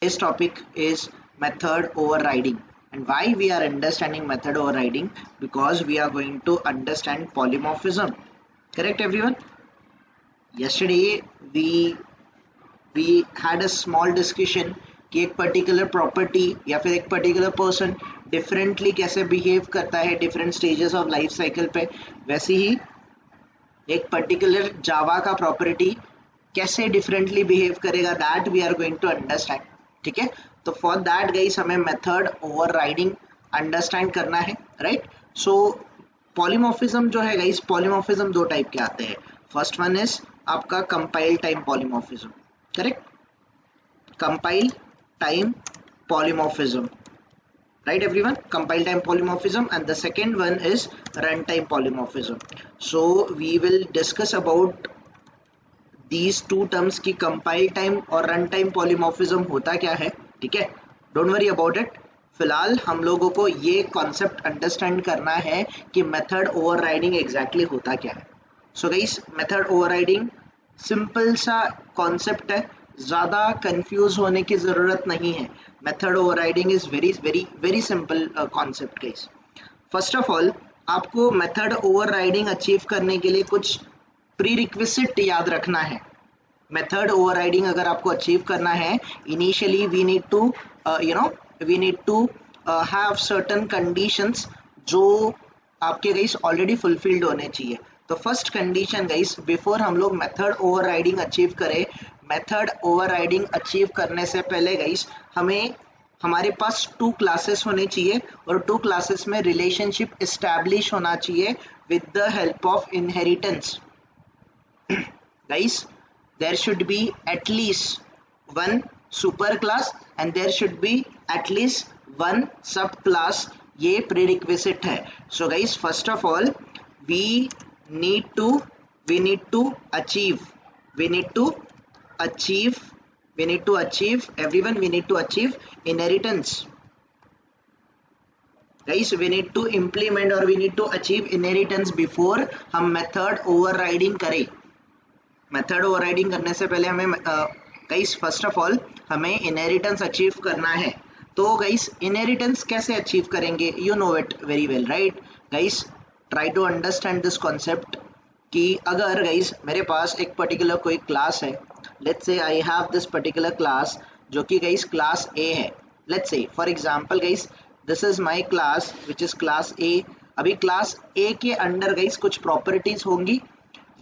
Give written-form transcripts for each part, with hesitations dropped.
Today's topic is method overriding. And why we are understanding method overriding? Because we are going to understand polymorphism. Correct everyone? Yesterday we had a small discussion कि एक particular property या फिर एक particular person differently कैसे behave करता है different stages of life cycle पे, वैसे ही एक पर्टिकुलर जावा का प्रॉपर्टी कैसे डिफरेंटली बिहेव करेगा, that we are going to understand. ठीक है, तो फॉर दैट गाइस हमें मेथड ओवरराइडिंग अंडरस्टैंड करना है, राइट. सो पॉलीमॉर्फिज्म जो है गाइस, पॉलीमॉर्फिज्म दो टाइप के आते हैं. फर्स्ट वन इज आपका compile time polymorphism. Correct, compile time polymorphism, right everyone? Compile time polymorphism. And the second one is runtime polymorphism. So we will discuss about these two terms की compile time और runtime polymorphism होता क्या है. ठीक है, don't worry about it. फिलहाल हम लोगों को ये concept understand करना है कि method overriding exactly होता क्या है. So guys, method overriding simple सा concept है, ज़्यादा कंफ्यूज होने की ज़रूरत नहीं है. Method overriding is very simple concept guys. First of all आपको मेथड ओवरराइडिंग अचीव करने के लिए कुछ प्री रिक्विजिट याद रखना है. मेथड ओवरराइडिंग अगर आपको अचीव करना है, initially we need to have certain conditions जो आपके गाइस ऑलरेडी फुलफिल्ड होने चाहिए. तो फर्स्ट कंडीशन गाइस, बिफोर हम लोग मेथड ओवरराइडिंग अचीव करें, मेथड ओवरराइडिंग अचीव करने से पहले गाइस हमारे पास टू क्लासेस होने चाहिए और टू क्लासेस में रिलेशनशिप एस्टैब्लिश होना चाहिए with the help of inheritance. Guys, there should be at least one super class and there should be at least one sub class. ये प्रीरिक्विजिट है. So guys, first of all we need to achieve inheritance. Guys, we need to implement or we need to achieve inheritance before हम method overriding करें. Method overriding करने से पहले हमें guys first of all हमें inheritance achieve करना है. तो guys, inheritance कैसे achieve करेंगे? You know it very well, right? Guys, try to understand this concept कि अगर गाइस मेरे पास एक पर्टिकुलर कोई क्लास है, let's say I have this particular class जो कि गाइस क्लास ए है. Let's say for example guys this is my class which is class ए. अभी क्लास ए के अंडर गाइस कुछ प्रॉपर्टीज होंगी,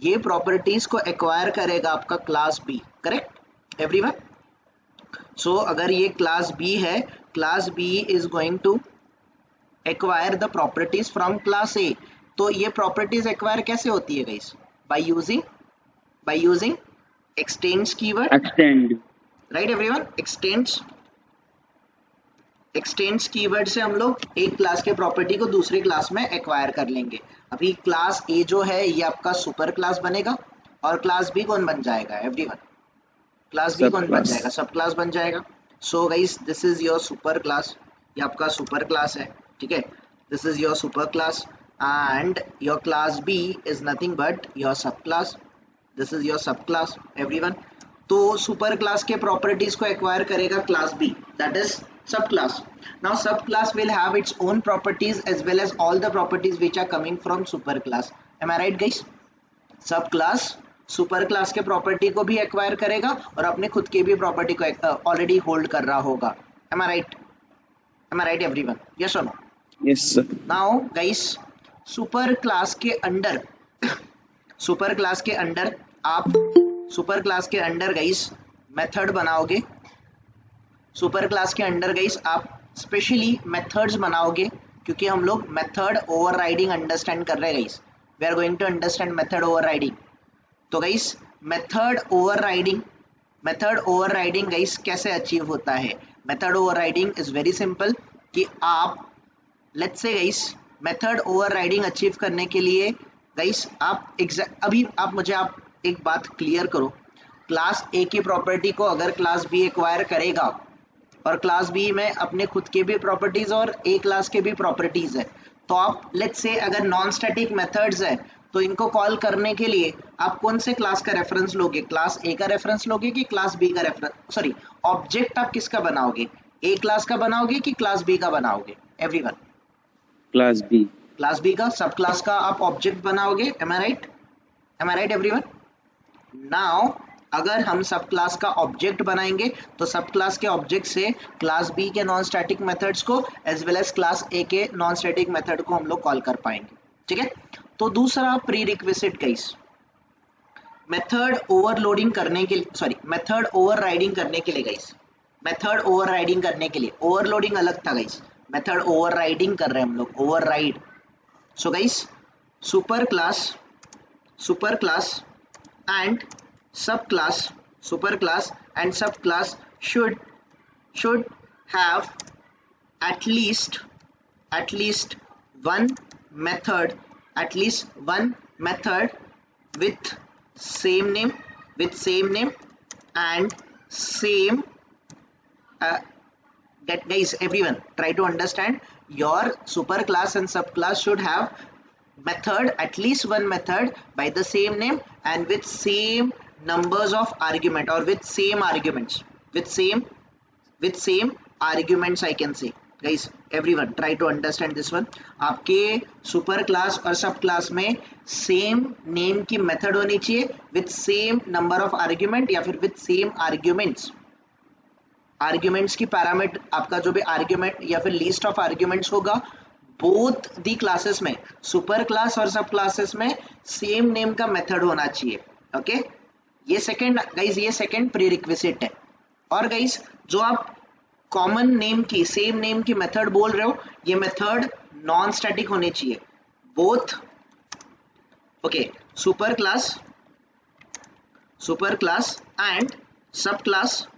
ये प्रॉपर्टीज को एक्वायर करेगा आपका class B. Correct everyone? So अगर ये क्लास बी है, class B is going to acquire the properties from class A. तो ये प्रॉपर्टीज एक्वायर कैसे होती है guys? By using extends keyword. Extend, right everyone? Extends keyword से हम लोग एक क्लास के प्रॉपर्टी को दूसरी क्लास में एक्वायर कर लेंगे. अभी क्लास ए जो है ये आपका सुपर क्लास बनेगा और क्लास बी कौन बन जाएगा एवरीवन? क्लास बी कौन बन जाएगा? सब क्लास बन जाएगा. So guys, this is your super class, ये आपका सुपर क्लास है. ठीक है, this is your super class and your class B is nothing but your subclass. This is your subclass everyone. तो सुपर क्लास के properties को acquire करेगा class B, that is subclass. Now subclass will have its own properties as well as all the properties which are coming from super class. Am I right guys? subclass super class के property को भी acquire करेगा और अपने खुद के भी property को ऑलरेडी होल्ड कर रहा होगा. Am I right everyone? Yes or no? Yes sir. Now guys, super class के अंडर गाइस मेथड बनाओगे. सुपर क्लास के अंडर गाइस आप स्पेशली मेथड्स बनाओगे, क्योंकि हम लोग मेथड ओवरराइडिंग अंडरस्टैंड कर रहे हैं guys. We are going to understand method overriding. तो गाइस मेथड ओवरराइडिंग गाइस कैसे अचीव होता है? Method overriding is very simple कि आप let's say guys method overriding achieve करने के लिए गाइस आप मुझे एक बात क्लियर करो. क्लास ए की प्रॉपर्टी को अगर क्लास बी एक्वायर करेगा और क्लास बी में अपने खुद के भी प्रॉपर्टीज और ए क्लास के भी प्रॉपर्टीज है, तो आप लेट्स से अगर नॉन स्टैटिक मेथड्स है तो इनको कॉल करने के लिए आप कौन से क्लास का रेफरेंस लोगे? क्लास ए का रेफरेंस लोगे कि क्लास बी का रेफरेंस, सॉरी ऑब्जेक्ट आप किसका बनाओगे? ए क्लास का बनाओगे कि क्लास बी का बनाओगे? Everyone, class B. Class B का सब क्लास का आप ऑब्जेक्ट बनाओगे। Am I right? Am I right everyone? Now अगर हम सब क्लास का ऑब्जेक्ट बनाएंगे तो सब क्लास के ऑब्जेक्ट से क्लास बी के नॉन स्टैटिक मेथड्स को as well as class A के नॉन स्टैटिक मेथड को हम लोग कॉल कर पाएंगे। ठीक है, तो दूसरा pre requisite guys, method overloading करने के लिए, सॉरी मेथड ओवरराइडिंग करने के लिए गाइस, मेथड ओवरराइडिंग करने के लिए, ओवरलोडिंग अलग था गाइस, मेथड ओवरराइडिंग कर रहे हैं हम लोग, override. So guys super class and subclass, superclass and subclass should have at least one method, with same name and same that guys, everyone try to understand, your superclass and subclass should have method, at least one method by the same name and with same numbers of argument, or with same arguments, with same arguments I can say। guys everyone try to understand this one, आपके super class और subclass में same name की method होनी चाहिए with same number of argument या फिर with same arguments की parameter, आपका जो भी आर्ग्यूमेंट या फिर लिस्ट ऑफ आर्ग्यूमेंट्स होगा बोथ दी क्लासेस में, सुपर क्लास और सब क्लासेस में सेम नेम का मेथड होना चाहिए। ओके, ये सेकंड गाइस, ये सेकंड प्री रिक्विजिट है। और गाइस जो आप कॉमन नेम की, सेम नेम की मेथड बोल रहे हो, ये मेथड नॉन स्टैटिक होनी चाहिए both. Okay, super class and सब क्लास,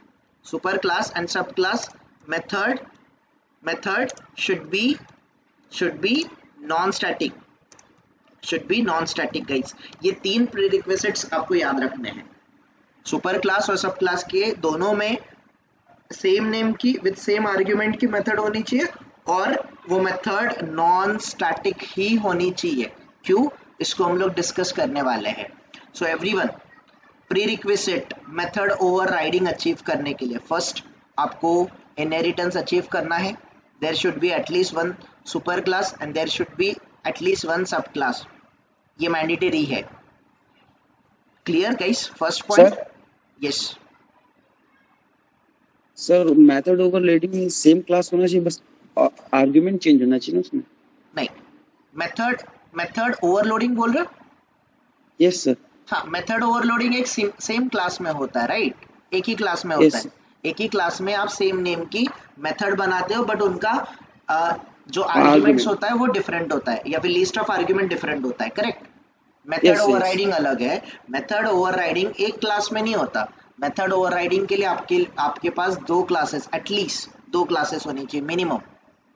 सुपर क्लास एंड सब class method should be non-static guys. ये तीन प्रीरिक्विजिट्स आपको याद रखने हैं। सुपर क्लास और सब क्लास के दोनों में सेम नेम की विद सेम आर्ग्यूमेंट की मेथड होनी चाहिए और वो मेथड नॉन स्टैटिक ही होनी चाहिए। क्यों? इसको हम लोग डिस्कस करने वाले हैं। So everyone, prerequisite method overriding achieve करने के लिए फर्स्ट आपको इनहेरिटेंस अचीव करना है। There should be at least one super class and there should be at least one sub class, ये मैंडेटरी है। Clear guys? First point. Yes sir, method overloading में same class होना चाहिए, बस आर्गुमेंट चेंज होना चाहिए ना उसमें? नहीं, मेथड ओवरलोडिंग बोल रहे हो? Yes sir. हाँ, मेथड ओवरलोडिंग एक सेम क्लास में होता है, राइट? एक ही क्लास में होता है। एक ही क्लास में आप सेम नेम की मेथड बनाते हो बट उनका जो आर्ग्यूमेंट्स होता है वो डिफरेंट होता है या फिर लिस्ट ऑफ आर्ग्यूमेंट डिफरेंट होता है, करेक्ट? मेथड ओवरराइडिंग अलग है। मेथड ओवरराइडिंग एक क्लास में नहीं होता। मेथड ओवरराइडिंग के लिए आपके पास दो क्लासेस, एटलीस्ट दो क्लासेस होनी चाहिए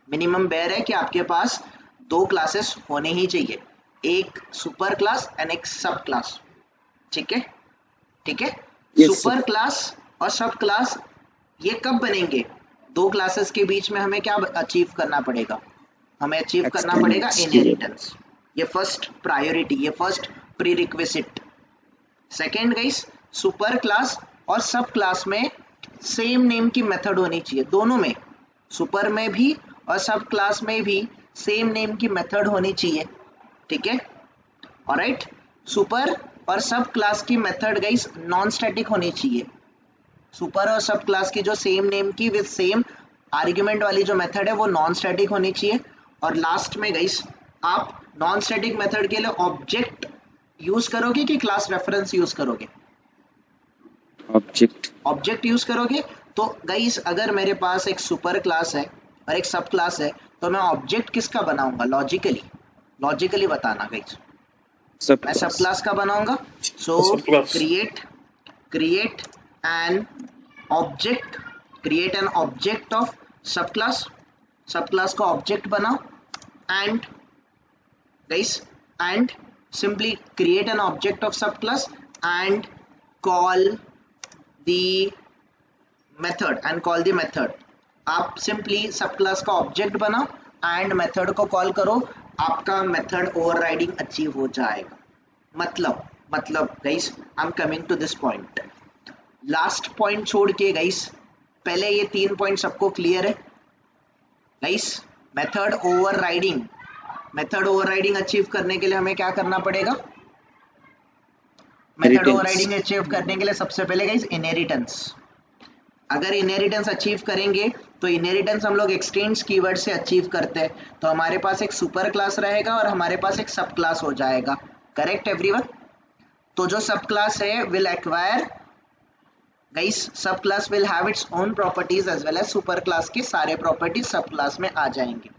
मिनिमम बेयर है कि आपके पास दो क्लासेस होने ही चाहिए, एक सुपर क्लास एंड एक सब क्लास। ठीक है? सुपर क्लास और सब क्लास ये कब बनेंगे? दो क्लासेस के बीच में हमें क्या अचीव करना पड़ेगा? हमें अचीव करना पड़ेगा इनहेरिटेंस। ये फर्स्ट प्रायोरिटी, ये first prerequisite. Second guys, super class और सब क्लास में सेम नेम की मेथड होनी चाहिए, दोनों में, सुपर में भी और सब क्लास में भी सेम नेम की मेथड होनी चाहिए। ठीक है? ऑलराइट, सुपर और सब क्लास की मेथड गाइस नॉन स्टैटिक होनी चाहिए। सुपर और सब क्लास की जो सेम नेम की विद सेम आर्ग्यूमेंट वाली जो मेथड है वो नॉन स्टैटिक होनी चाहिए। और लास्ट में गाइस, आप नॉन स्टैटिक मेथड के लिए ऑब्जेक्ट यूज करोगे कि क्लास रेफरेंस यूज करोगे? ऑब्जेक्ट यूज करोगे। तो गाइस अगर मेरे पास एक सुपर क्लास है और एक सब क्लास है तो मैं ऑब्जेक्ट किसका बनाऊंगा? लॉजिकली बताना गाइस। मैं सब क्लास का बनाऊंगा। सो क्रिएट एन ऑब्जेक्ट ऑफ सब क्लास का ऑब्जेक्ट बनाओ and guys and simply create an object of subclass and call the method आप simply subclass का ऑब्जेक्ट बनाओ एंड मेथड को कॉल करो, आपका मेथड ओवरराइडिंग अचीव हो जाएगा। मतलब guys I am coming to this point, last point छोड़ के गाइस पहले ये 3 पॉइंट सबको क्लियर है गाइस? मेथड ओवरराइडिंग अचीव करने के लिए हमें क्या करना पड़ेगा? मेथड ओवरराइडिंग अचीव करने के लिए सबसे पहले गाइस इनहेरिटेंस। अगर इनहेरिटेंस अचीव करेंगे तो इनहेरिटेंस हम लोग एक्सटेंड्स कीवर्ड से अचीव करते हैं, तो हमारे पास एक सुपर क्लास रहेगा और हमारे पास एक सब क्लास हो जाएगा। Correct everyone? तो जो सब क्लास है will acquire guys, subclass will have its own properties as well as superclass के सारे प्रॉपर्टीज सब क्लास में आ जाएंगे।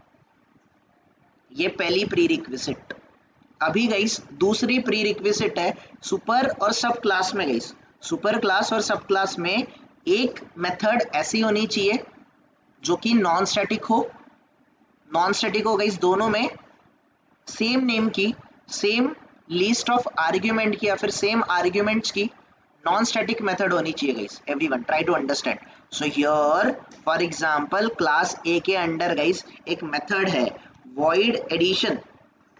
ये पहली प्री रिक्विजिट। अभी गाइस दूसरी प्री रिक्विजिट है सुपर और सब क्लास में। गाइस सुपर क्लास और सब क्लास में एक मेथड ऐसी होनी चाहिए जो कि नॉन स्टैटिक हो गाइस, दोनों में सेम नेम की, सेम लिस्ट ऑफ आर्ग्यूमेंट की या फिर सेम आर्ग्यूमेंट्स की नॉन स्टैटिक मेथड होनी चाहिए guys. Everyone try to understand. So here for example class A के अंडर गाइस एक मेथड है void एडिशन।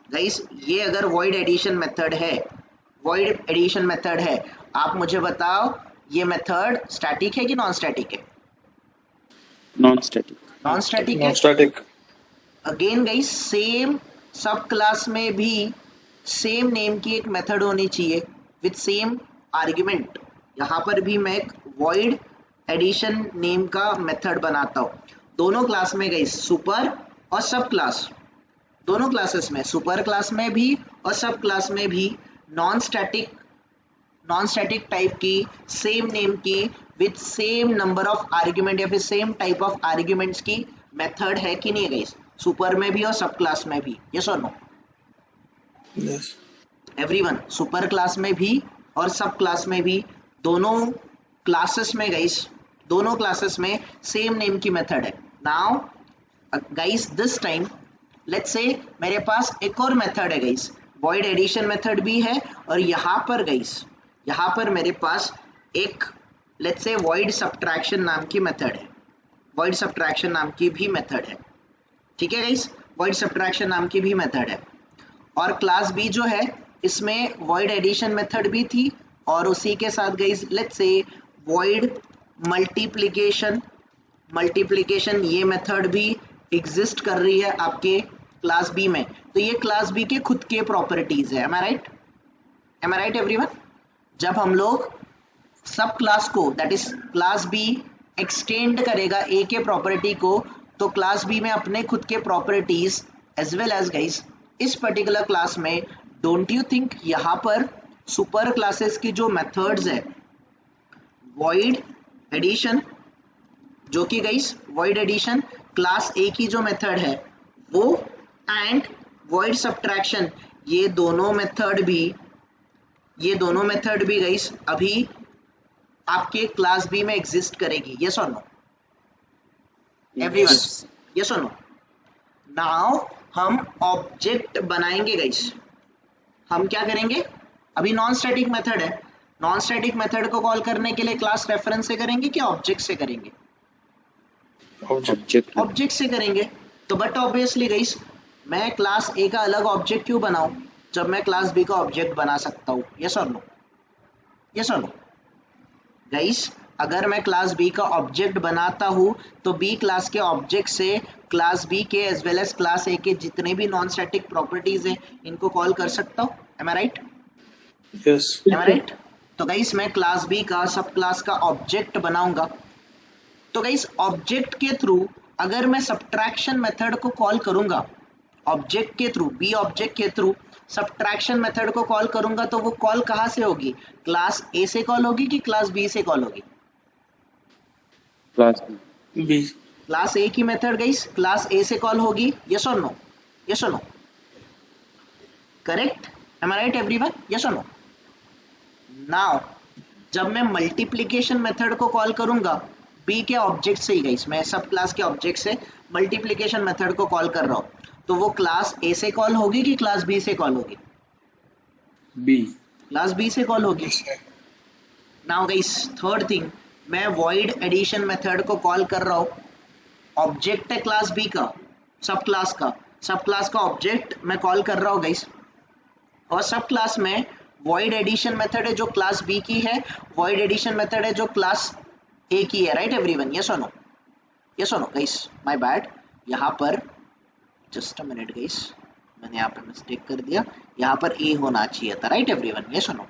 गाइस ये अगर void एडिशन मेथड है, आप मुझे बताओ ये मेथड स्टैटिक है कि नॉन स्टैटिक है? नॉन स्टैटिक है। अगेन गाइस सेम सब क्लास में भी सेम नेम की एक मेथड होनी चाहिए विथ सेम आर्ग्यूमेंट। यहाँ पर भी मैं एक void एडिशन नेम का मेथड बनाता हूँ। दोनों क्लास में गाइस सुपर और सब क्लास, दोनों क्लासेस में सुपर क्लास में भी और सब क्लास में भी नॉन स्टैटिक टाइप की सेम नेम की with same number of argument या फिर सेम टाइप ऑफ आर्ग्यूमेंट्स की मेथड है कि नहीं गाइस? सुपर में भी और सब क्लास में भी, यस और no? Yes everyone, superclass में भी और सब क्लास में भी दोनों क्लासेस में गाइस, दोनों क्लासेस में सेम नेम की मेथड है। Now guys this time let's say मेरे पास एक और मेथड है गाइस, void एडिशन मेथड भी है और यहाँ पर गाइस, यहाँ पर मेरे पास एक लेट्स से void सब्ट्रैक्शन नाम की मेथड है, void सब्ट्रैक्शन नाम की भी मेथड है। ठीक है गाइस, void सब्ट्रैक्शन नाम की भी मेथड है। और क्लास बी जो है इसमें void एडिशन मेथड भी थी और उसी के साथ गाइस लेट्स से void मल्टीप्लिकेशन ये मेथड भी एग्जिस्ट कर रही है आपके क्लास बी में। तो ये क्लास बी के खुद के प्रॉपर्टीज है। M I right everyone? जब हम लोग सब क्लास को that is class be extend करेगा ए के प्रॉपर्टी को, तो क्लास बी में अपने खुद के properties as well as guys इस पर्टिकुलर क्लास में डोंट यू थिंक यहाँ पर सुपर क्लासेस की जो मेथड्स है void एडिशन, जो कि guys void addition class A की जो मेथड है वो एंड void सब्ट्रैक्शन, ये दोनों मेथड भी गाइस अभी आपके क्लास बी में एग्जिस्ट करेगी। यस और नो एवरीवन? यस और नो? नाउ हम ऑब्जेक्ट बनाएंगे गाइस। हम क्या करेंगे? अभी नॉन स्टैटिक मेथड है, नॉन स्टैटिक मेथड को कॉल करने के लिए क्लास रेफरेंस से करेंगे क्या ऑब्जेक्ट से करेंगे? ऑब्जेक्ट से करेंगे। तो बट ऑब्वियसली गाइस मैं क्लास ए का अलग ऑब्जेक्ट क्यों बनाऊं जब मैं क्लास बी का ऑब्जेक्ट बना सकता हूं? यस और नो? यस और नो गाइस? अगर मैं क्लास बी का ऑब्जेक्ट बनाता हूं तो बी क्लास के ऑब्जेक्ट से क्लास बी के as well as class A के जितने भी नॉन स्टैटिक प्रॉपर्टीज हैं इनको कॉल कर सकता हूं। M I right? Yes M I right? तो गाइस मैं क्लास बी का सब क्लास का ऑब्जेक्ट बनाऊंगा। तो गाइस ऑब्जेक्ट के थ्रू अगर मैं सब्ट्रैक्शन मेथड को कॉल करूंगा, ऑब्जेक्ट के थ्रू, बी ऑब्जेक्ट के थ्रू सब्ट्रैक्शन मेथड को कॉल करूंगा, तो वो कॉल कहां से होगी? क्लास ए से कॉल होगी कि क्लास बी से कॉल होगी? क्लास बी क्लास ए की मेथड गाइस क्लास ए से कॉल होगी। यस और नो? यस और no? Correct? M I right everyone? Yes और नो? नाउ जब मैं मल्टीप्लिकेशन मेथड को कॉल करूंगा बी के ऑब्जेक्ट से ही गाइस, मैं सब क्लास के ऑब्जेक्ट से मल्टीप्लिकेशन मेथड को कॉल कर रहा हूं, तो वो क्लास ए से कॉल होगी कि क्लास बी से कॉल होगी? बी, क्लास बी से कॉल होगी। नाउ गाइस थर्ड थिंग, मैं void एडिशन मेथड को कॉल कर रहा हूं, ऑब्जेक्ट है क्लास बी का, सब क्लास का ऑब्जेक्ट मैं कॉल कर रहा हूं गाइस, और सब क्लास में वॉइड एडिशन मेथड है जो क्लास बी की है, वॉइड एडिशन मेथड है जो क्लास ए की है, राइट एवरीवन? यस और नो? यस और नो गाइस? माय बैड, यहाँ पर जस्ट अ मिनट गाइस, मैंने यहाँ पर मिस्टेक कर दिया, यहाँ पर ए होना चाहिए था, राइट एवरीवन? यस और no?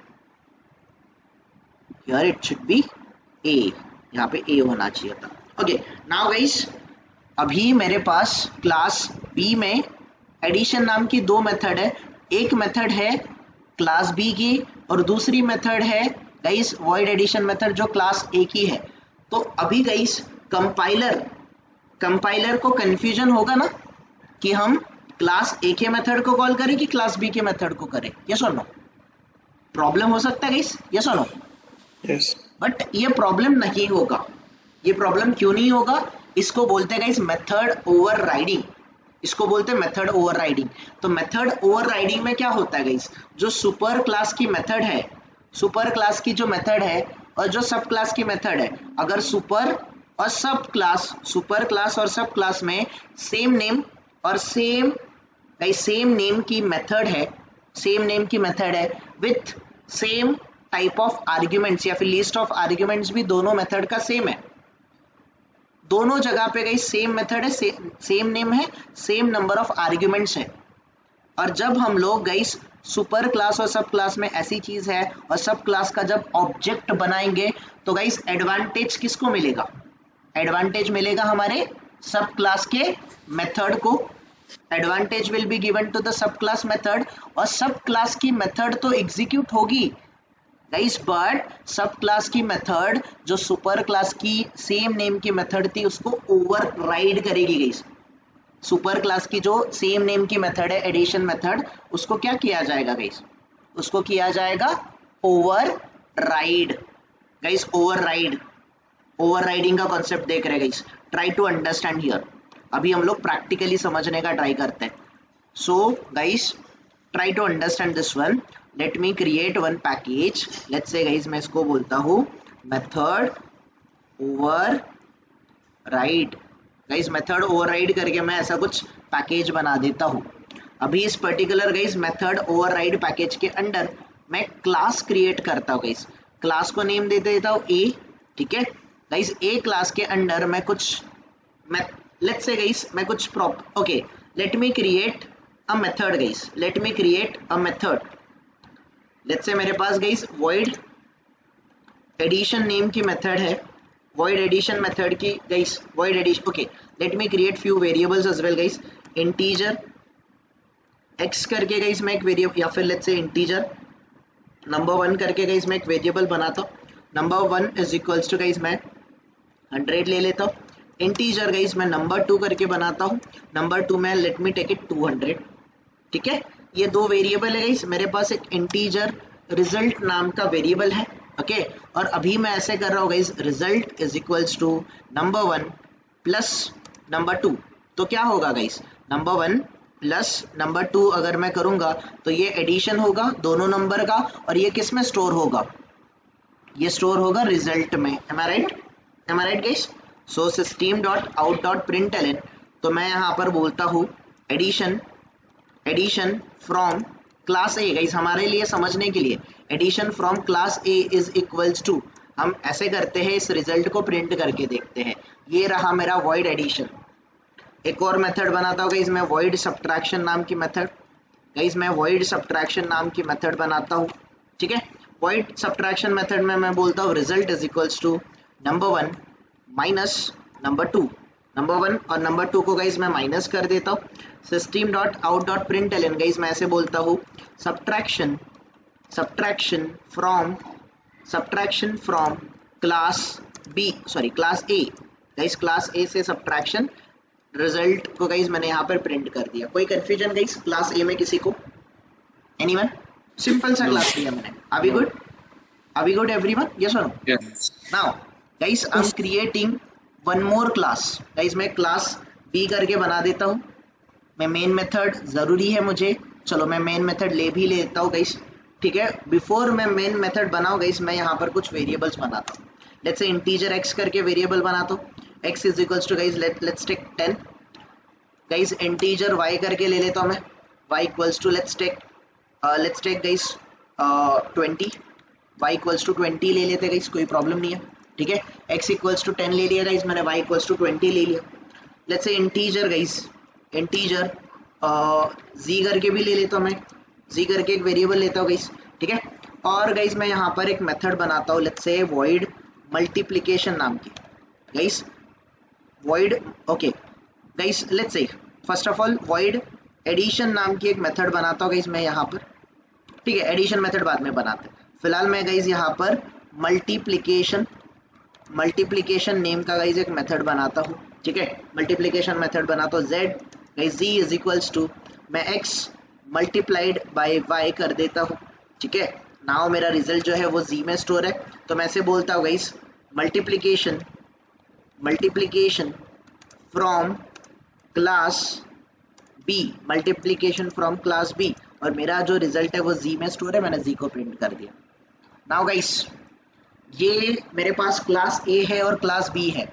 Here it should be A, यहाँ पे ए होना चाहिए था। ओके नाउ गाइस, अभी मेरे पास क्लास बी में एडिशन नाम की दो मेथड है, एक मेथड है क्लास बी की और दूसरी मेथड है गाइस वॉइड एडिशन मेथड जो क्लास ए की है। तो अभी गाइस कंपाइलर को कंफ्यूजन होगा ना कि हम क्लास ए के मेथड को कॉल करें कि क्लास बी के मेथड को करें, यस और नो? प्रॉब्लम हो सकता है गाइस, यस और नो? Yes. बट ये प्रॉब्लम नहीं होगा। ये प्रॉब्लम क्यों नहीं होगा? इसको बोलते हैं गाइस मेथड ओवरराइडिंग, इसको बोलते हैं मेथड ओवरराइडिंग। तो मेथड ओवरराइडिंग में क्या होता है गाइस, जो सुपर क्लास की मेथड है, सुपर क्लास की जो मेथड है और जो सब क्लास की मेथड है, अगर सुपर और सब क्लास, सुपर क्लास और सब क्लास में सेम नेम और सेम नेम की मेथड है, सेम नेम की मेथड है with same type of arguments या फिर लिस्ट ऑफ आर्ग्यूमेंट्स भी दोनों मेथड का सेम है, दोनों जगह पे गई सेम मेथड है, सेम नेम है, सेम नंबर ऑफ आर्ग्यूमेंट्स है। और जब हम लोग गई सुपर क्लास और सब क्लास में ऐसी चीज है और सब क्लास का जब ऑब्जेक्ट बनाएंगे तो गाइस एडवांटेज किसको मिलेगा? एडवांटेज मिलेगा हमारे सब क्लास के मेथड को, advantage will be given to the subclass method, और सब क्लास की मेथड तो एग्जीक्यूट होगी गाइस, बट सब क्लास की मेथड जो सुपर क्लास की सेम नेम की मेथड थी उसको ओवरराइड करेगी गाइस। सुपर क्लास की जो सेम नेम की मेथड है एडिशन मेथड, उसको क्या किया जाएगा गाइस? उसको किया जाएगा ओवरराइड गाइस, ओवरराइड। ओवरराइडिंग का कॉन्सेप्ट देख रहे हैं guys, try to understand here. अभी हम लोग प्रैक्टिकली समझने का ट्राई करते हैं। So guys try to understand this one. Let me create one package, let's say guys मैं इसको बोलता हूँ method override. Guys method override करके मैं ऐसा कुछ पैकेज बना देता हूँ। अभी इस particular guys method override package के अंडर मैं क्लास क्रिएट करता हूँ गाइस, क्लास को नेम दे देता हूँ ए, ठीक है गाइस। ए क्लास के अंडर मैं कुछ लेट्स से गाइस मैं कुछ okay, let me create a method guys, let me create a method. Let's say मेरे पास गाइस वॉइड एडिशन नेम की मेथड है, वॉइड एडिशन मेथड की guys void addition. Okay let me create few variables as well guys, integer x करके guys मैं एक variable, या फिर लेट्स से इंटीजर नंबर 1 करके गाइस मैं एक वेरिएबल बनाता हूँ। Number 1 is equals to guys मैं 100 ले लेता हूँ। इंटीजर गाइस मैं नंबर 2 करके बनाता हूँ, नंबर 2 में लेट मी टेक इट 200, ठीक है। ये दो वेरिएबल है गाइस, मेरे पास एक इंटीजर रिजल्ट नाम का वेरिएबल है, ओके। और अभी मैं ऐसे कर रहा हूँ guys, result is equals to number 1 plus number 2। तो क्या होगा गाइस, नंबर 1 प्लस नंबर 2 अगर मैं करूंगा तो ये एडिशन होगा दोनों नंबर का, और ये किस में स्टोर होगा? ये स्टोर होगा रिजल्ट में। Am I right? Am I right guys? So system dot out dot println, तो मैं यहाँ पर बोलता हूँ addition from class A guys, हमारे लिए समझने के लिए addition from class A is equals to, हम ऐसे करते हैं, इस रिजल्ट को प्रिंट करके देखते हैं। ये रहा मेरा वॉइड एडिशन। एक और मेथड बनाता हूँ गाइस मैं, वॉइड सब्ट्रैक्शन नाम की मेथड। गाइस मैं वॉइड सब्ट्रैक्शन नाम की मेथड बनाता हूँ, ठीक है। वॉइड सब्ट्रैक्शन मेथड में मैं बोलता हूँ result is equals to number 1 minus number 2। Number 1 और नंबर 2 को गाइस मैं माइनस कर देता हूँ। System dot out dot println guys मैं ऐसे बोलता हूँ subtraction from class B, sorry class A guys, class A से सब्ट्रैक्शन रिजल्ट को गाइस मैंने यहाँ पर प्रिंट कर दिया। कोई कंफ्यूजन गाइस क्लास ए में किसी को? एनीवन? सिंपल सा क्लास दिया मैंने। अभी गुड? अभी गुड एवरीवन? यस और no? Yes. Now guys I am creating one more class. Guys मैं क्लास बी करके बना देता हूँ। मैं मेन मेथड जरूरी है मुझे, चलो मैं मेन मेथड ले लेता हूँ गाइस, ठीक है। बिफोर मैं मेन मेथड बनाऊँ गाइस मैं यहाँ पर कुछ वेरिएबल्स बनाता हूँ। लेट्स से इंटीजर x करके वेरिएबल बनाता हूँ, x is equals to guys let's take 10 guys. Integer y करके ले लेता हूँ मैं, y equals to let's take guys 20, y equals to 20 ले लेते गाइस, कोई प्रॉब्लम नहीं है, ठीक है। x इक्वल्स टू 10 ले लिया गाइस मैंने, y इक्वल्स टू 20 ले लिया। Let's say integer guys, integer z करके भी ले लेता हूँ मैं, z करके एक वेरिएबल लेता हूँ गाइस, ठीक है। और गाइस मैं यहाँ पर एक मेथड बनाता हूँ, लेट्स से वॉइड मल्टीप्लिकेशन नाम की guys, void, okay guys let's say first of all void addition नाम की एक मेथड बनाता हूँ गाइस मैं यहाँ पर, ठीक है। एडिशन मेथड बाद में बनाते हैं, फिलहाल मैं गाइस यहाँ पर मल्टीप्लिकेशन नेम का गाइस एक मेथड बनाता हूँ, ठीक है। मल्टीप्लिकेशन मेथड बनाता हूँ, z guys z is equals to, मैं x मल्टीप्लाइड बाय y कर देता हूँ, ठीक है। नाउ मेरा रिजल्ट जो है वो z में स्टोर है, तो मैं से बोलता हूँ guys multiplication from class b, multiplication from class b, और मेरा जो रिजल्ट है वो z में स्टोर है, मैंने z को प्रिंट कर दिया। नाउ गाइस ये मेरे पास क्लास A है और क्लास B है,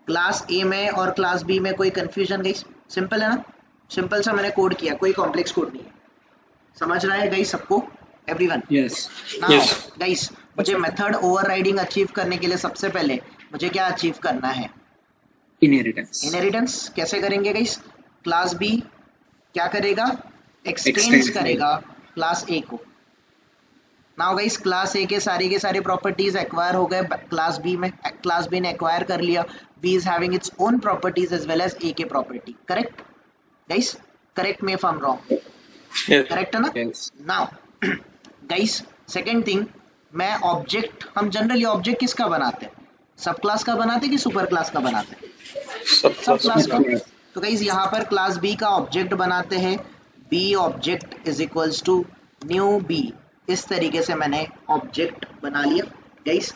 क्लास A में और क्लास B में कोई कंफ्यूजन गाइस? सिंपल है ना, सिंपल सा मैंने कोड किया, कोई कॉम्प्लेक्स कोड नहीं है, समझ रहा है गाइस सबको, एवरीवन? यस। नाउ गाइस मुझे मेथड ओवरराइडिंग अचीव करने के लिए सबसे पहले मुझे क्या अचीव करना है? इनहेरिटेंस। कैसे करेंगे गाइस? क्लास B क्या करेगा? एक्सटेंड्स करेगा क्लास A को। नाउ गाइस क्लास A के सारे प्रॉपर्टीज एक्वायर हो गए क्लास B में, क्लास B ने एक्वायर कर लिया, B is having its own properties as well as A के property, correct guys? Correct me if I am wrong, correct है ना? नाउ गाइस सेकंड थिंग, मैं ऑब्जेक्ट, हम जनरली ऑब्जेक्ट किसका बनाते हैं? सब क्लास का बनाते हैं कि सुपर क्लास का बनाते हैं? सब क्लास का। तो गाइस यहाँ पर क्लास B का ऑब्जेक्ट बनाते हैं, B object is equals to new B, इस तरीके से मैंने ऑब्जेक्ट बना लिया guys.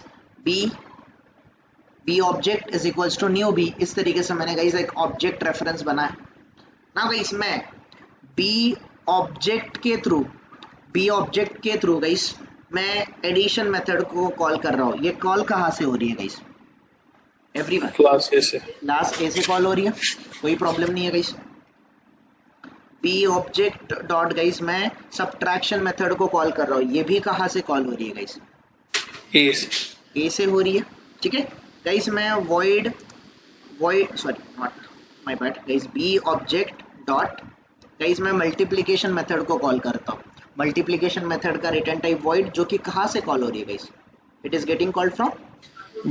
B object is equals to new B, इस तरीके से मैंने गाइस एक ऑब्जेक्ट रेफरेंस बनाया। ना गाइस मैं B ऑब्जेक्ट के थ्रू गाइस मैं एडिशन मेथड को कॉल कर रहा हूँ। ये कॉल कहाँ से हो रही है गाइस? एवरीवन, क्लास A से, क्लास A से कॉल हो रही है, कोई प्रॉब्लम नहीं है guys. B object dot guys मैं सब्ट्रैक्शन मेथड को कॉल कर रहा हूँ, ये भी कहाँ से कॉल हो रही है गाइस? A से हो रही है, ठीक है गाइस। मैं void sorry not my bad guys, B object dot guys मैं मल्टीप्लिकेशन मेथड को कॉल करता हूँ। मल्टीप्लिकेशन मेथड का रिटर्न टाइप void, जो कि कहाँ से कॉल हो रही है guys? It is getting called from B।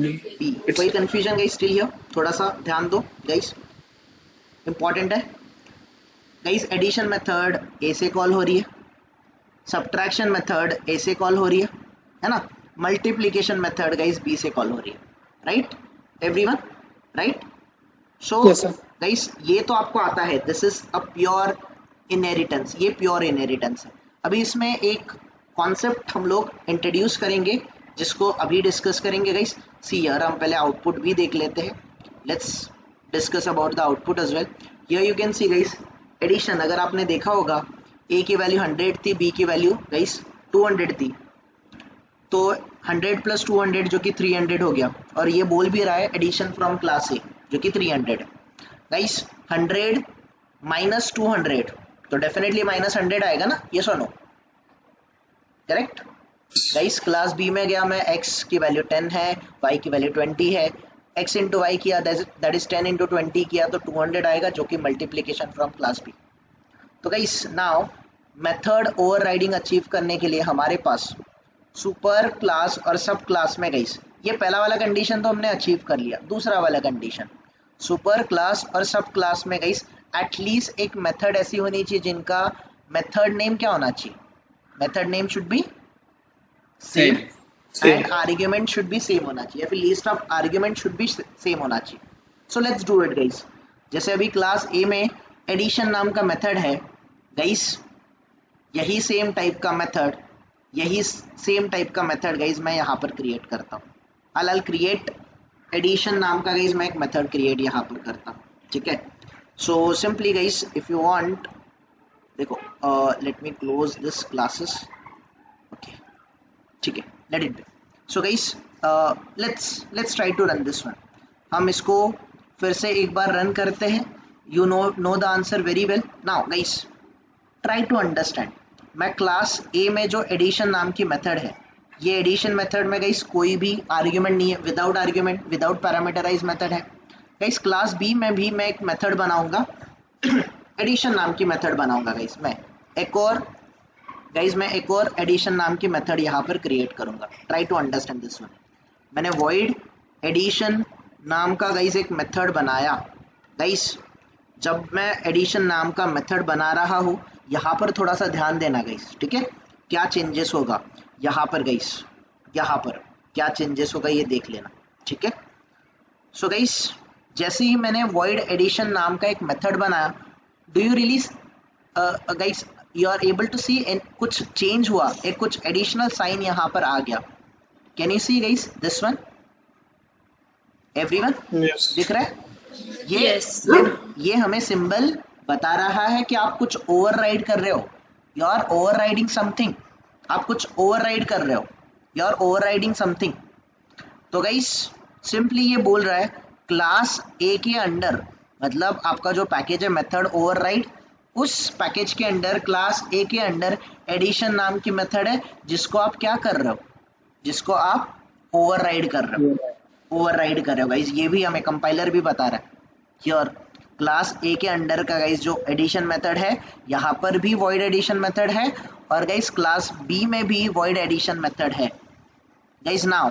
कोई कंफ्यूजन गाइस स्टिल हियर? थोड़ा सा ध्यान दो गाइस, इंपॉर्टेंट है गाइस। एडिशन मेथड A से कॉल हो रही है, सब्ट्रैक्शन मेथड A से कॉल हो रही है ना? मल्टीप्लिकेशन मेथड गाइस B से कॉल हो रही है, right everyone? Right. So guys ये तो आपको आता है, this is a pure inheritance, ये प्योर इनहेरिटेंस है। अभी इसमें एक कॉन्सेप्ट हम लोग इंट्रोड्यूस करेंगे जिसको अभी डिस्कस करेंगे गाइस। सी यार हम पहले आउटपुट भी देख लेते हैं, let's discuss about the output as well. Here you can see guys addition, अगर आपने देखा होगा A की वैल्यू 100 थी, B की वैल्यू गाइस 200 थी, तो 100 प्लस 200 जो कि 300 हो गया, और ये बोल भी रहा है एडिशन फ्रॉम क्लास A जो कि 300 है गाइस। 100 माइनस 200 तो डेफिनेटली माइनस 100 आएगा ना, ये सुनो, करेक्ट गाइस। क्लास B में गया मैं, x की वैल्यू 10 है, y की वैल्यू 20 है, x इंटू वाई किया दैट इज 10 इंटू 20 किया तो 200 आएगा, जो कि मल्टीप्लिकेशन फ्रॉम क्लास B। तो guys now method overriding achieve करने के लिए हमारे पास सुपर क्लास और सब क्लास में गाइस, ये पहला वाला कंडीशन तो हमने अचीव कर लिया। दूसरा वाला कंडीशन, सुपर क्लास और सब क्लास में गाइस एटलीस्ट एक मेथड ऐसी होनी चाहिए जिनका मेथड नेम क्या होना चाहिए? Method name should be same and argument should be same होना चाहिए, या फिर list of argument should be same होना चाहिए। So let's do it guys. जैसे अभी क्लास A में एडिशन नाम का मेथड है गाइस, यही सेम टाइप का मेथड गाइस मैं यहाँ पर क्रिएट करता हूँ। I'll क्रिएट एडिशन नाम का गाइस मैं एक मेथड क्रिएट यहाँ पर करता हूँ, ठीक है। So simply guys if you want, देखो let me close this classes, okay ठीक है, let it be. So guys let's try to run this one. हम इसको फिर से एक बार रन करते हैं। You know the answer very well. Now guys try to understand, मैं क्लास ए में जो एडिशन नाम की मेथड है, ये एडिशन मेथड में गाइस कोई भी आर्ग्यूमेंट नहीं है, without argument, without parameterize method है। गाइस क्लास बी में भी मैं एक मेथड बनाऊंगा एडिशन नाम की मेथड बनाऊंगा गाइस। मैं एक और एडिशन नाम की मेथड यहाँ पर क्रिएट करूंगा। Try to understand this one. मैंने वॉइड एडिशन नाम का गाइस एक मेथड बनाया। गाइस जब मैं एडिशन नाम का मेथड बना रहा हूँ, यहाँ पर थोड़ा सा ध्यान देना गाइस, ठीक है? क्या चेंजेस होगा यहाँ पर गाइस, यहाँ पर क्या चेंजेस होगा ये देख लेना, ठीक है? सो गाइस जैसे ही मैंने वॉइड एडिशन नाम का एक मेथड बनाया, do you really guys you are able to see कुछ चेंज हुआ, एक कुछ एडिशनल साइन यहाँ पर आ गया। Can you see guys this one? Everyone Yes. दिख रहा है? ये हमें सिंबल बता रहा है कि आप कुछ ओवरराइड कर रहे हो, यू आर ओवरराइडिंग समथिंग। आप कुछ ओवरराइड कर रहे हो, यू आर ओवरराइडिंग समथिंग। तो गाइस सिंपली ये बोल रहा है क्लास ए के अंडर, मतलब आपका जो पैकेज है मेथड ओवरराइड, उस पैकेज के अंडर क्लास ए के अंडर एडिशन नाम की मेथड है जिसको आप क्या कर रहे हो, जिसको आप ओवरराइड कर रहे हो, ओवरराइड कर रहे हो गाइस। ये भी हमें कंपाइलर भी बता रहा है हियर क्लास ए के अंडर का गाइस जो एडिशन मेथड है, यहाँ पर भी वॉइड एडिशन मेथड है, और गाइस क्लास बी में भी वॉइड एडिशन मेथड है। गाइस नाउ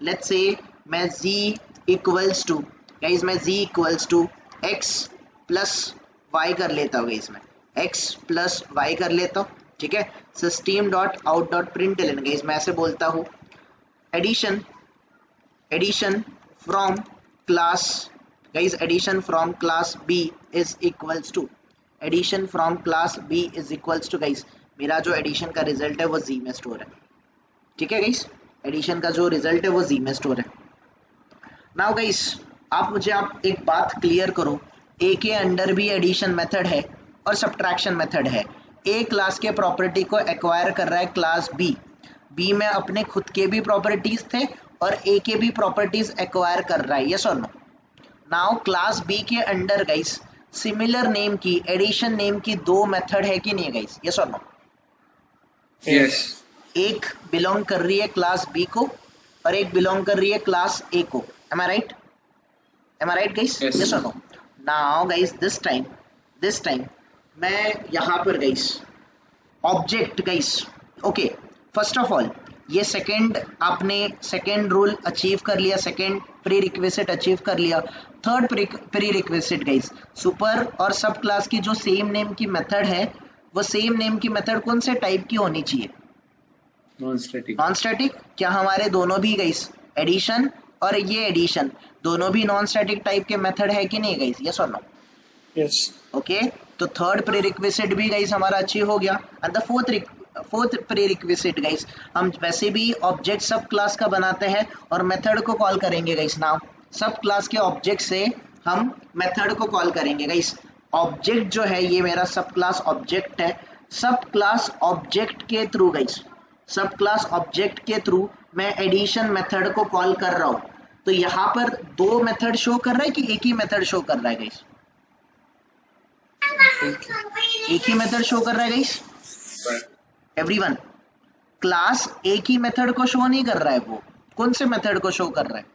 लेट्स से मैं z equals to x plus y कर लेता हूँ गाइस, मैं x प्लस y कर लेता हूँ, ठीक है? System dot out dot println guys मैं ऐसे बोलता हूँ addition from class guys, addition from class b is equals to guys मेरा जो एडिशन का रिजल्ट है वो z में स्टोर है, ठीक है गाइस? एडिशन का जो रिजल्ट है वो z में स्टोर है। नाउ गाइस आप एक बात क्लियर करो, a के अंडर भी एडिशन मेथड है और सब्ट्रैक्शन मेथड है। a क्लास के प्रॉपर्टी को एक्वायर कर रहा है क्लास b में अपने खुद के भी प्रॉपर्टीज थे और a के भी प्रॉपर्टीज एक्वायर कर रहा है, यस और नो? नाउ क्लास b के अंडर गाइस सिमिलर नेम की एडिशन नेम की दो मेथड है कि नहीं गाइस, यस और नो? Yes. एक बिलोंग कर रही है क्लास b को और एक बिलोंग कर रही है क्लास a को। Am I right guys? Yes. Yes और no? Now guys this time मैं यहाँ पर guys object guys, okay first of all ये सेकेंड रूल अचीव कर लिया, सेकेंड प्री रिक्वेस्ट अचीव कर लिया। Third pre request guys, super और सब क्लास की जो सेम नेम की मेथड है, वो सेम नेम की मेथड कौन से टाइप की होनी चाहिए? Non static. क्या हमारे दोनों भी गाइस एडिशन और ये एडिशन दोनों भी नॉन स्टैटिक टाइप के मेथड है कि नहीं गाइस, यस और नो? Yes. ओके तो थर्ड प्री रिक्वेस्ट भी गाइस हमारा अचीव हो गया। And the fourth pre request guys, हम वैसे भी ऑब्जेक्ट सब क्लास का बनाते हैं और मेथड को कॉल करेंगे गाइस। नाउ सब क्लास के ऑब्जेक्ट से हम मेथड को कॉल करेंगे गाइस। ऑब्जेक्ट जो है ये मेरा सब क्लास ऑब्जेक्ट है, सब क्लास ऑब्जेक्ट के थ्रू गाइस, सब क्लास ऑब्जेक्ट के थ्रू मैं एडिशन मेथड को कॉल कर रहा हूँ। तो यहाँ पर दो मेथड शो कर रहा है कि एक ही मेथड शो कर रहा है गाइस? एक ही मेथड शो कर रहा है गाइस एवरीवन। क्लास एक ही मेथड को शो नहीं कर रहा है, वो कौन से मेथड को शो कर रहा है?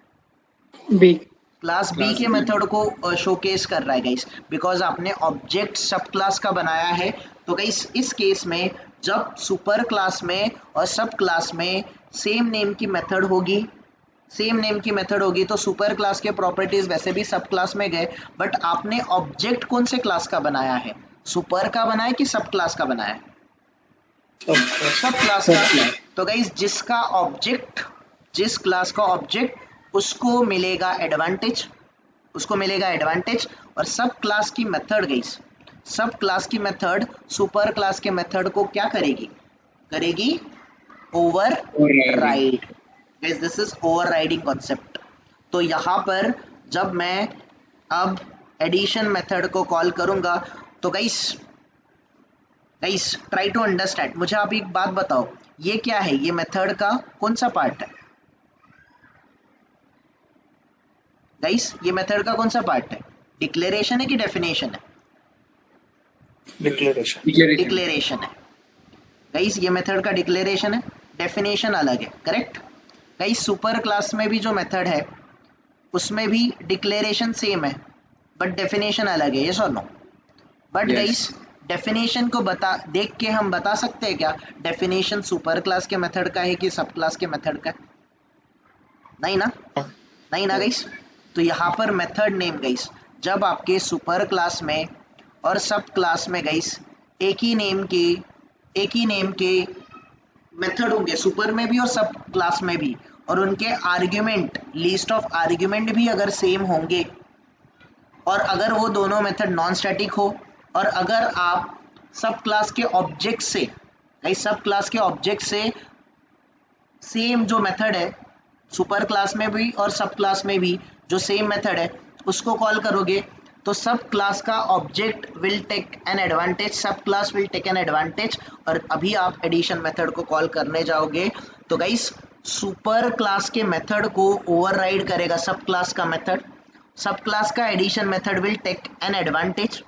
बी। क्लास बी के मेथड को शोकेस कर रहा है गाइस, बिकॉज आपने ऑब्जेक्ट सब क्लास का बनाया है। तो गाइस इस केस में जब सुपर क्लास में और सब क्लास में सेम नेम की मेथड होगी तो सुपर क्लास के प्रॉपर्टीज वैसे भी सब क्लास में गए, बट आपने ऑब्जेक्ट कौन से क्लास का बनाया है? सुपर का बनाया कि सब क्लास का बनाया है? सब क्लास का। तो गाइस जिस क्लास का ऑब्जेक्ट उसको मिलेगा एडवांटेज, और सब क्लास की मेथड गाइस, सब क्लास की मेथड सुपर क्लास के मेथड को क्या करेगी? Override. Guys this is overriding concept. तो यहाँ पर जब मैं अब एडिशन मेथड को कॉल करूंगा तो गाइस ट्राई टू अंडरस्टैंड। मुझे आप एक बात बताओ, ये क्या है? ये मेथड का कौन सा पार्ट है गाइस? ये मेथड का कौन सा पार्ट है? डिक्लेरेशन है कि डेफिनेशन है? Declaration. डिक्लेरेशन है। गाइस ये मेथड का डिक्लेरेशन है, डेफिनेशन अलग है, करेक्ट। गाइस सुपर क्लास में भी जो मेथड है उसमें भी डिक्लेरेशन सेम है बट डेफिनेशन अलग है, यस और नो। बट गाइस डेफिनेशन को देख के हम बता सकते हैं क्या डेफिनेशन सुपर क्लास के मेथड का है कि सब क्लास के मेथड का है? नहीं ना, नहीं ना गाइस। तो यहाँ पर मेथड नेम गाइस, जब आपके सुपर क्लास में और सब क्लास में गाइस एक ही नेम के मेथड होंगे, सुपर में भी और सब क्लास में भी, और उनके आर्ग्यूमेंट, लिस्ट ऑफ आर्ग्यूमेंट भी अगर सेम होंगे, और अगर वो दोनों मेथड नॉन स्टैटिक हो, और अगर आप सब क्लास के ऑब्जेक्ट से गाइस सब क्लास के ऑब्जेक्ट से सेम जो मेथड है सुपर क्लास में भी और सब क्लास में भी जो सेम मेथड है उसको कॉल करोगे, तो सब क्लास का object will take an advantage, subclass will take an advantage, और अभी आप एडिशन मेथड को कॉल करने जाओगे तो गाइस सुपर क्लास के मेथड को ओवरराइड करेगा सब क्लास का मेथड, सब क्लास का addition method will take an advantage,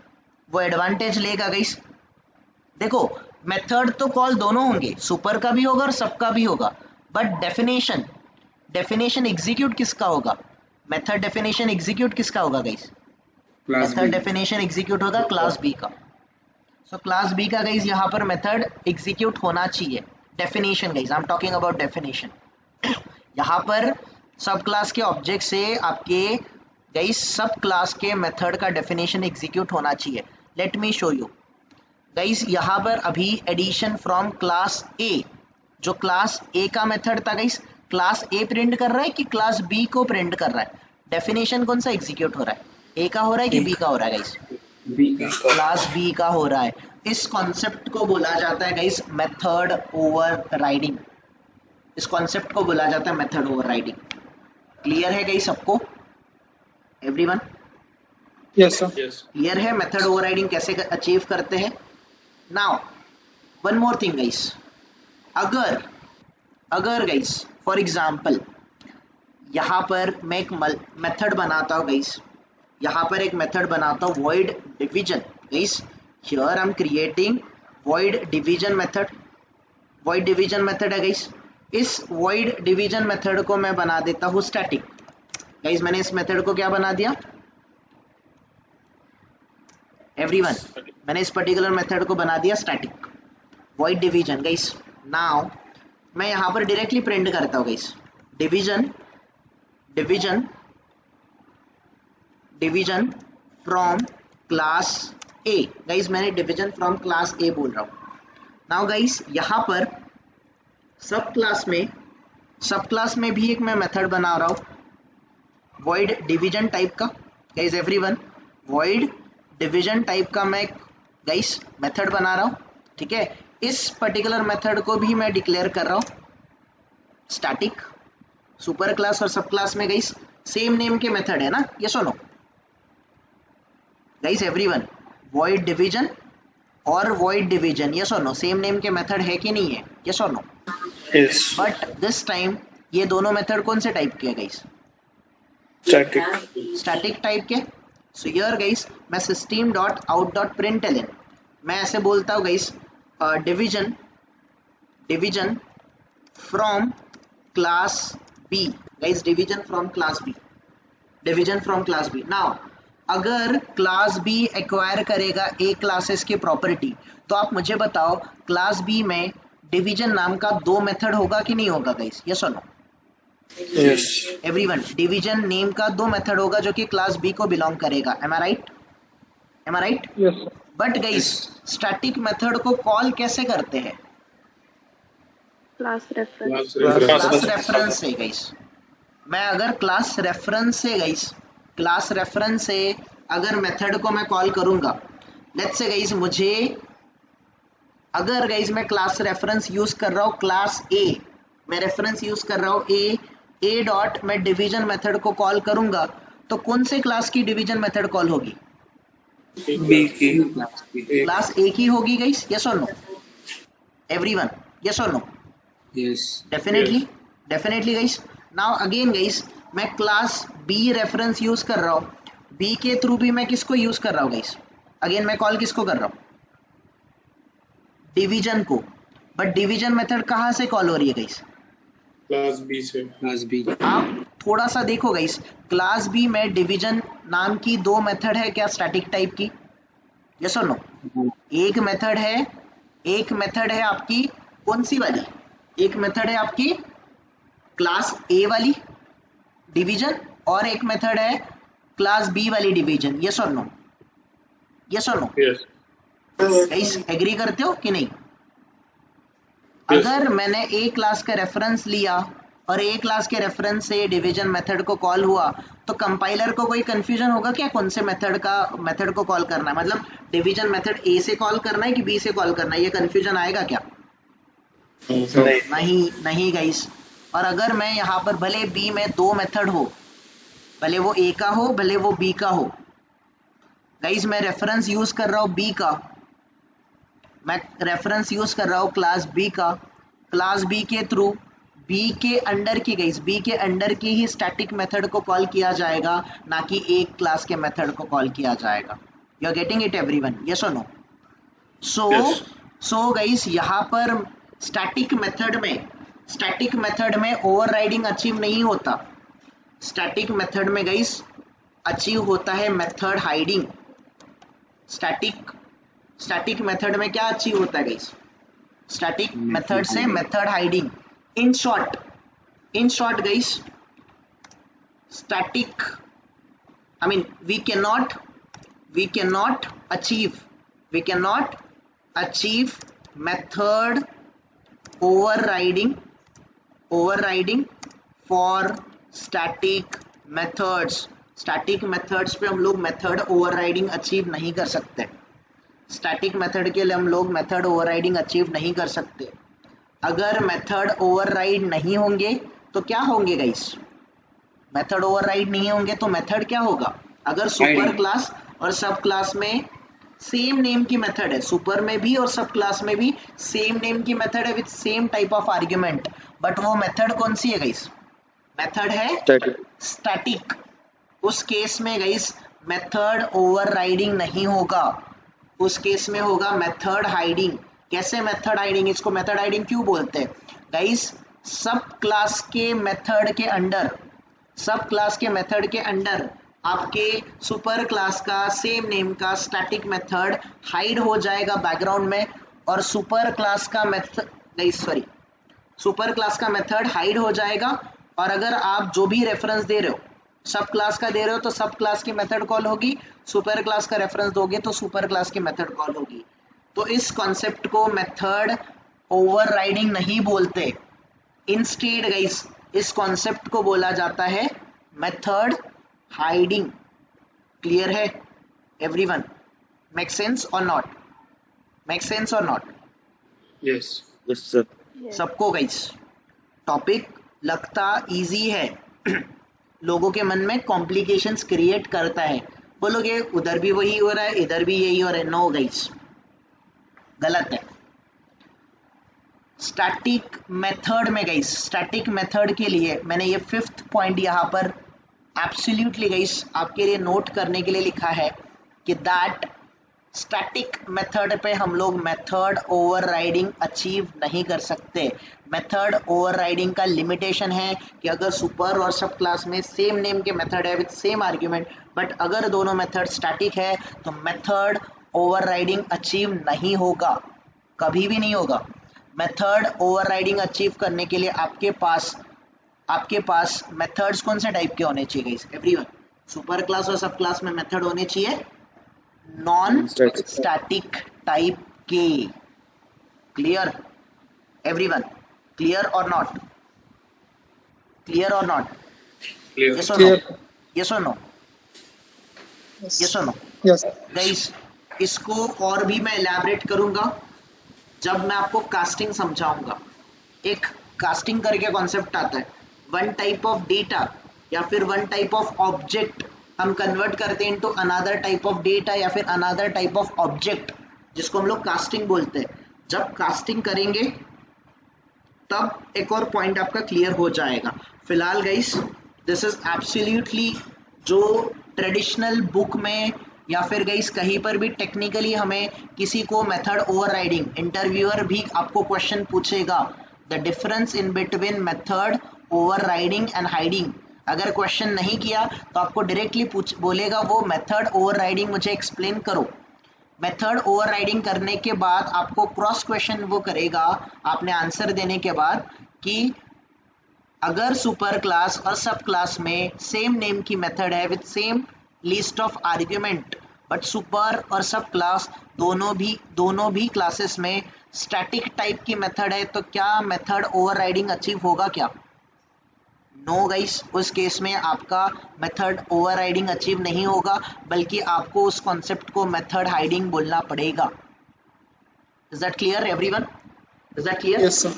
वो एडवांटेज लेगा गाइस। देखो मेथड तो कॉल दोनों होंगे, सुपर का भी होगा और सब का भी होगा, बट डेफिनेशन एग्जीक्यूट किसका होगा, मेथड डेफिनेशन एग्जीक्यूट किसका होगा गाइस, मेथड डेफिनेशन एग्जीक्यूट होगा क्लास बी का। सो क्लास बी का गाइस यहाँ पर मेथड एग्जीक्यूट होना चाहिए, definition guys, I am talking about definition. यहाँ पर सब क्लास के ऑब्जेक्ट से आपके गाइस सब क्लास के मेथड का डेफिनेशन एग्जीक्यूट होना चाहिए। Let me show you guys, यहाँ पर अभी एडिशन फ्रॉम क्लास ए, जो क्लास ए का मेथड था गाइस, क्लास ए प्रिंट कर रहा है कि क्लास बी को प्रिंट कर रहा है, डेफिनेशन कौन सा एग्जीक्यूट हो रहा है, ए का हो रहा है कि बी का हो रहा है गाइस, क्लास बी का हो रहा है। इस कॉन्सेप्ट को बोला जाता है गाइस मेथड ओवरराइडिंग, इस कॉन्सेप्ट को बोला जाता है मेथड ओवरराइडिंग। क्लियर है गाइस सबको, एवरीवन? Yes, sir. क्लियर है मेथड ओवरराइडिंग कैसे अचीव करते हैं? Now one more thing guys, अगर गाइस फॉर एग्जांपल यहाँ पर मैं एक मेथड बनाता हूँ गाइस, यहाँ पर एक मेथड बनाता हूँ void division guys, here I am creating void division method है गाइस। इस void division मेथड को मैं बना देता हूँ स्टैटिक गाइस, मैंने इस मेथड को क्या बना दिया एवरीवन, मैंने इस पर्टिकुलर मेथड को बना दिया static void division guys. Now मैं यहाँ पर डायरेक्टली प्रिंट करता हूँ guys, division from class A guys, मैंने डिवीजन फ्रॉम क्लास ए बोल रहा हूँ। नाउ गाइस यहाँ पर सब क्लास में भी एक मैं मेथड बना रहा हूँ void डिवीजन टाइप का guys, everyone void division type का मैं गाइस मेथड बना रहा हूँ, ठीक है। इस पर्टिकुलर मेथड को भी मैं डिक्लेयर कर रहा हूँ स्टैटिक, सुपर क्लास और सब क्लास में गाइस सेम नेम के मेथड है ना, यस और no guys, everyone void division और void डिवीजन, यस और नो, सेम नेम के मेथड है कि नहीं है, यस और no? Yes. But this time ये दोनों मेथड कौन से टाइप के हैं गाइस, स्टैटिक टाइप के। सो हियर गाइस मैं system.out.println मैं ऐसे बोलता हूँ guys division from class B guys, division from class B. Now अगर क्लास बी एक्वायर करेगा ए क्लासेस की प्रॉपर्टी, तो आप मुझे बताओ क्लास बी में डिवीजन नाम का दो मेथड होगा कि नहीं होगा गाइस, यस और no? Yes. Everyone division name का दो मेथड होगा जो कि क्लास बी को बिलोंग करेगा, am I right? Yes, sir. But guys static method को कॉल कैसे करते हैं, क्लास रेफरेंस क्लास रेफरेंस से गाइस। मैं अगर क्लास रेफरेंस से अगर मेथड को मैं कॉल करूंगा, लेट्स से गाइस मुझे अगर गाइस मैं क्लास रेफरेंस यूज कर रहा हूँ क्लास ए, मैं रेफरेंस यूज कर रहा हूँ ए डॉट, मैं डिवीजन मेथड को कॉल करूंगा तो कौन से क्लास की डिवीजन मेथड कॉल होगी, क्लास ए की होगी गाइस, यस और नो एवरीवन, यस और no? Definitely guys. Now again guys मैं क्लास बी रेफरेंस यूज कर रहा हूँ, बी के थ्रू भी मैं किसको यूज कर रहा हूँ गाइस, अगेन मैं कॉल किसको कर रहा हूँ, डिवीजन को। बट डिवीजन मेथड कहाँ से कॉल हो रही है गाइस? क्लास बी से। Class B. आप थोड़ा सा देखो गाइस, क्लास बी में डिवीजन नाम की 2 मेथड है क्या स्टैटिक टाइप की? यस और नो? एक मेथड है आपकी कौन सी वाली? एक मेथड है आपकी क्लास ए वाली डिवीजन और एक मेथड है क्लास बी वाली डिवीजन। यस और नो? यस और नो यस गाइस, एग्री करते हो कि नहीं? यस अगर मैंने ए क्लास का रेफरेंस लिया और ए क्लास के रेफरेंस से डिवीजन मेथड को कॉल हुआ तो कंपाइलर को कोई कंफ्यूजन होगा क्या कौन से मेथड को कॉल करना है? मतलब डिवीजन मेथड ए से कॉल करना है कि बी से कॉल करना है, ये कंफ्यूजन आएगा क्या? नहीं। नहीं गाइस। और अगर मैं यहाँ पर भले बी में 2 मेथड हो, भले वो ए का हो भले वो बी का हो, गाइस मैं रेफरेंस यूज कर रहा हूँ बी का, मैं रेफरेंस यूज कर रहा हूँ क्लास बी का, क्लास बी के थ्रू बी के अंडर की गाइस बी के अंडर की ही स्टैटिक मेथड को कॉल किया जाएगा, ना कि एक क्लास के मेथड को कॉल किया जाएगा। You are getting it everyone? Yes और नो? Yes. सो गाइस यहाँ पर स्टैटिक मेथड में ओवरराइडिंग अचीव नहीं होता। स्टैटिक मेथड में गाइस अचीव होता है मेथड हाइडिंग। स्टैटिक मेथड में क्या अचीव होता है गाइस? स्टैटिक मेथड से method hiding. In short guys, static I mean we cannot achieve method overriding for static methods पे हम लोग मेथड ओवरराइडिंग अचीव नहीं कर सकते। स्टैटिक मेथड के लिए हम लोग मेथड ओवरराइडिंग अचीव नहीं कर सकते। अगर मेथड ओवरराइड नहीं होंगे तो क्या होंगे गाइस? मेथड ओवरराइड नहीं होंगे तो मेथड क्या होगा? अगर सुपर क्लास और सब क्लास में सेम नेम की मेथड है, सुपर में भी और सब क्लास में भी सेम नेम की मेथड है with same type of argument, but वो मेथड कौन सी है गाइस? मेथड है स्टैटिक। उस केस में गाइस मेथड ओवरराइडिंग नहीं होगा, उस केस में होगा मेथड हाइडिंग। कैसे मेथड हाइडिंग? इसको मेथड हाइडिंग क्यों बोलते हैं गाइस? सब क्लास के मेथड के अंडर आपके सुपर क्लास का सेम नेम का स्टैटिक मेथड हाइड हो जाएगा बैकग्राउंड में, और सुपर क्लास का मेथड हाइड हो जाएगा। और अगर आप जो भी रेफरेंस दे रहे हो सब क्लास का दे रहे हो तो सब क्लास की मेथड कॉल होगी, सुपर क्लास का रेफरेंस दोगे तो सुपर क्लास की मेथड कॉल होगी। तो इस कॉन्सेप्ट को मेथड ओवरराइडिंग नहीं बोलते, इंस्टेड गाइस इस कॉन्सेप्ट को बोला जाता है मेथड हाइडिंग। क्लियर है एवरीवन? मेक सेंस और नॉट? Yes. Yes sir. सबको गाइस टॉपिक लगता इजी है लोगों के मन में कॉम्प्लिकेशंस क्रिएट करता है। बोलोगे उधर भी वही हो रहा है इधर भी यही हो रहा है। नो गाइस, गलत है। स्टैटिक मेथड में गाइस, स्टैटिक मेथड के लिए मैंने ये 5th पॉइंट यहाँ पर एब्सोल्युटली गाइस आपके लिए नोट करने के लिए लिखा है कि दैट स्टैटिक मेथड पे हम लोग मेथड ओवरराइडिंग अचीव नहीं कर सकते। मेथड ओवरराइडिंग का लिमिटेशन है कि अगर सुपर और सब क्लास में सेम नेम के मेथड है विद सेम आर्ग्यूमेंट, बट अगर दोनों मेथड स्टैटिक है तो मेथड ओवरराइडिंग अचीव नहीं होगा, कभी भी नहीं होगा। मेथड ओवरराइडिंग अचीव करने के लिए आपके पास मेथड्स कौन से टाइप के होने चाहिए गाइस? एवरीवन, सुपर क्लास और सब क्लास में मेथड होने चाहिए नॉन स्टैटिक टाइप के। Clear everyone? क्लियर और नॉट? Clear. यस और नो? यस और नो? Yes. गाइस इसको और भी मैं एलैबोरेट करूंगा जब मैं आपको कास्टिंग समझाऊंगा। एक कास्टिंग करके कॉन्सेप्ट आता है, वन टाइप ऑफ डेटा या फिर वन टाइप ऑफ ऑब्जेक्ट हम कन्वर्ट करते हैं into another type of data या फिर अनदर टाइप ऑफ ऑब्जेक्ट, जिसको हम लोग कास्टिंग बोलते हैं। जब कास्टिंग करेंगे तब एक और पॉइंट आपका क्लियर हो जाएगा। फिलहाल गाइस दिस इज एब्सोल्युटली जो ट्रेडिशनल बुक में या फिर गाइस कहीं पर भी टेक्निकली हमें किसी को मेथड ओवरराइडिंग, इंटरव्यूअर भी आपको क्वेश्चन पूछेगा the difference in between method overriding and hiding, अगर क्वेश्चन नहीं किया तो आपको डायरेक्टली बोलेगा वो मेथड ओवरराइडिंग मुझे एक्सप्लेन करो। मेथड ओवरराइडिंग करने के बाद आपको क्रॉस क्वेश्चन वो करेगा आपने आंसर देने के बाद कि अगर सुपर क्लास और सब क्लास में सेम नेम की मेथड है with same list of argument, but super और सब क्लास दोनों भी क्लासेस में स्टैटिक टाइप की मेथड है, तो क्या मेथड ओवरराइडिंग अचीव होगा क्या? नो गाइस, उस केस में आपका मेथड ओवरराइडिंग अचीव नहीं होगा, बल्कि आपको उस कॉन्सेप्ट को मेथड हाइडिंग बोलना पड़ेगा। Is that clear everyone? Is that clear? Yes, sir.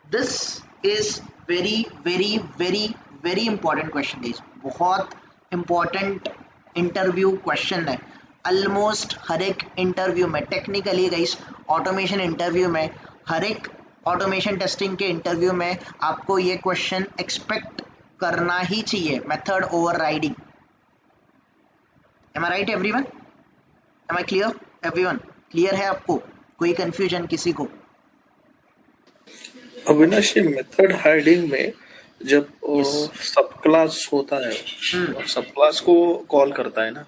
This is very very very very important question guys, बहुत इंपॉर्टेंट इंटरव्यू क्वेश्चन है। ऑलमोस्ट हर एक इंटरव्यू में, टेक्निकली गाइस ऑटोमेशन इंटरव्यू में, हर एक ऑटोमेशन टेस्टिंग के interview में आपको ये क्वेश्चन एक्सपेक्ट करना ही चाहिए, method overriding. Am I right everyone? Am I clear everyone? Clear है आपको? कोई कंफ्यूजन किसी को? अविनाश, ये मेथड हाइडिंग में जब सब क्लास होता है और सब क्लास को कॉल करता है ना,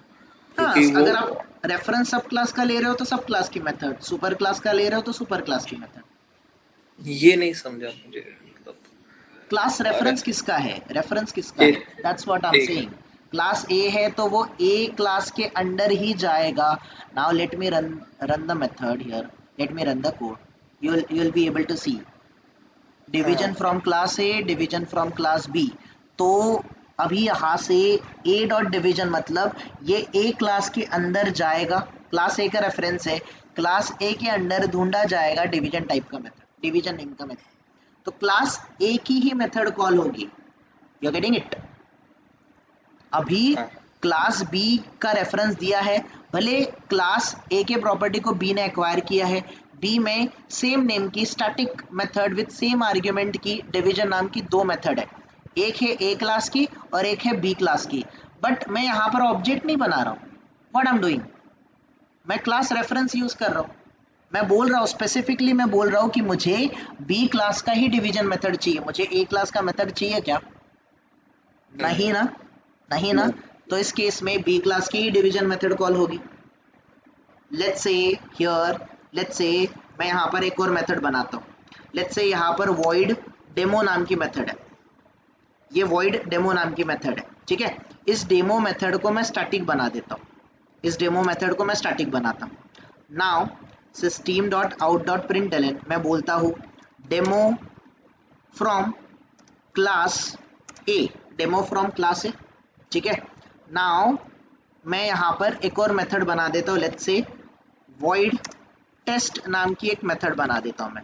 हाँ, क्योंकि अगर वो आप रेफरेंस सब क्लास का ले रहे हो तो सब क्लास की मेथड, सुपर क्लास का ले रहे हो तो सुपर क्लास की मेथड। ये नहीं समझा मुझे, मतलब क्लास रेफरेंस किसका है? रेफरेंस किसका है? That's what I am saying. Class A है तो वो ए क्लास के अंडर ही जाएगा। Now let me run the method here, let me run the code, you will be able to see division from class A, division from class B. तो अभी यहाँ से ए डॉट डिवीजन मतलब ये ए class के अंदर जाएगा, क्लास ए का रेफरेंस है, क्लास ए के अंडर ढूंढा जाएगा डिवीजन टाइप का मेथड, डिवीजन नेम का मेथड, तो क्लास ए की ही मेथड कॉल होगी। You are getting it? अभी क्लास बी का रेफरेंस दिया है, भले क्लास ए के प्रॉपर्टी को बी ने एक्वायर किया है, बी में सेम नेम की static method with same argument की डिवीजन नाम की दो मेथड है, एक है ए क्लास की और एक है बी क्लास की, बट मैं यहाँ पर ऑब्जेक्ट नहीं बना रहा हूँ। व्हाट आई एम डूइंग, मैं क्लास रेफरेंस यूज कर रहा हूँ। मैं बोल रहा हूँ स्पेसिफिकली, मैं बोल रहा हूँ कि मुझे बी क्लास का ही डिवीजन मेथड चाहिए, मुझे ए क्लास का मेथड चाहिए क्या? नहीं ना, नहीं ना। तो इस केस में बी क्लास की ही डिवीजन मेथड कॉल होगी। Let's say here, let's say मैं यहाँ पर एक और मेथड बनाता हूँ। लेट्स से यहाँ पर void डेमो नाम की मेथड है, ये void डेमो नाम की मेथड है, ठीक है। इस डेमो मेथड को मैं स्टैटिक बना देता हूँ, इस डेमो मेथड को मैं स्टैटिक बनाता हूँ। नाउ system.out.println मैं बोलता हूँ demo from class A, demo from class ए, ठीक है। नाउ मैं यहाँ पर एक और मेथड बना देता हूँ, लेट्स से void टेस्ट नाम की एक मेथड बना देता हूँ, मैं